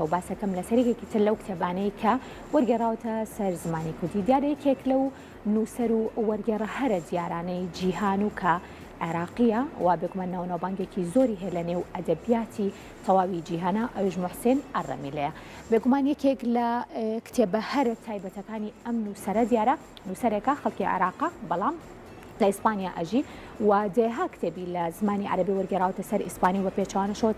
و باسەکەم لە سەرێکێکی تر لەو کتێبانەی کە وەرگێڕاوتە سەر زمانی کوردی. دیارە یەکێک لەو نووسەر و وەرگێڕە هەرە دیارانەی جیهان و کە عێراقیە و بێگومان ناوناوبانگێکی زۆری هەیە لە نێو ئەدەبیاتی تەواوی جیهانە، ئەویش محسێن ئەڕەمیلەیە. بێگومان یەکێک لە کتێبە هەرە تایبەتەکانی ئەم نووسەرە دیارە نووسەرێکە خەڵکی عێراقا بەڵام لە ئیسپانیا ئەژی و دێها کتێبی لە زمانی عەرەبی وەرگێڕاوتە سەر ئیسپانی و پێچوانەشەوە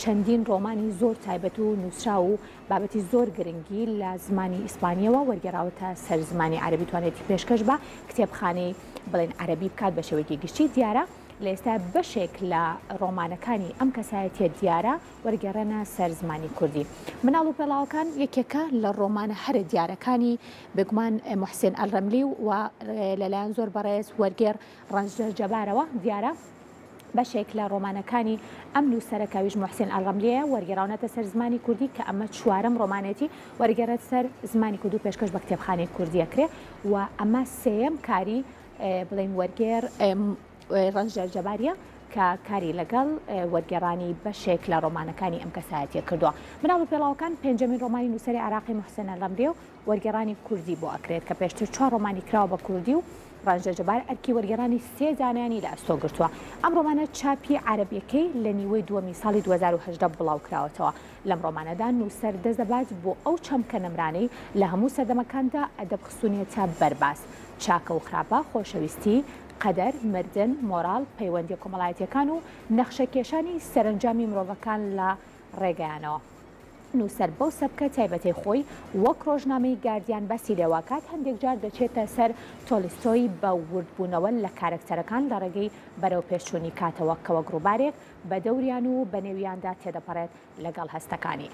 چەندین ڕۆمانی زۆر تایبەت و نووسرا و بابەتی زۆر گرنگی لە زمانی ئیسپانیەوە وەرگێڕاوتە سەر زمانی عەرەبی توانێتی پێشکەش بە کتێبخانەی بڵێن عەرەبی بکات بە شێوەیەکی گشتی. دیارە لە ئێستا بەشێک لە ڕۆمانەکانی ئەم کەسایەتیە دیارە وەرگێڕەنە سەر زمانی کوردی. مناڵ و پێڵاوەکان یەکێکە لە ڕۆمانە هەرە دیارەکانی بێگومان محسێن ئەڵڕەملی و لەلایەن زۆر بەڕێز وەرگێڕ ڕەنجە جەبارەوە دیارە بەشێک لە ڕۆمانەکانی ئەم نووسەرەکەویش محسێن ئەڵڕەملیە وەرگێڕاونەتە سەر زمانی کوردی کە ئەمە چوارەم ڕۆمانێتی وەرگێڕێت سەر زمانی کوردی و پێشکەش بە کتێبخانەی کوردی ئەکرێ و ئەمە سێیەم کاری بڵێن وەرگێڕ ڕەنجە جەباریە کە کاری لەگەڵ وەرگێڕانی بەشێک لە ڕۆمانەکانی ئەم کەسایەتیە کردووە. مناڵ و پێڵاوەکان پێنجەمین ڕۆمانی نووسەری عێراقی محسێن ئەڵڕەملیە و وەرگێڕانی کوردی بۆ ئەکرێت کە پێشتر 4 ڕۆمانی کراوە بە کوردی و ڕەنجە جەبار ئەرکی وەرگێڕانی 3 دانیانی لە ئەستۆ گرتووە. ئەم ڕۆمانە چاپی عەرەبیەکەی لە نیوەی دووەمی ساڵی 2018 بڵاو کراوەتەوە. لەم ڕۆمانەدا نووسەر دەست دەبات بۆ ئەو چەمکە نەمرانەی لە هەموو سەردەمەکاندا ئەدەب خستوونیەتە بەرباس، چاکە و خراپە، خۆشەویستی، قەدەر، مردن، مۆراڵ، پەیوەندی کۆمەڵایەتیەکان و نەخشەکێشانی سەرنجامی مرۆڤەکان لە ڕێگەیانەوە. نووسەر بەو سەبکە تایبەتی خۆی وەک ڕۆژنامەی گاردیان باسی لێواکات هەندێک جار دەچێتە سەر تۆلیستۆی بە وردبوونەوە لە کارکتەرەکان لە ڕێگەی بەرەو پێشچوونی کاتەوە کەوە گڕووبارێک بە دەوریان و بە نێویاندا تێدەپەڕێت لەگەڵ هەستەکانی.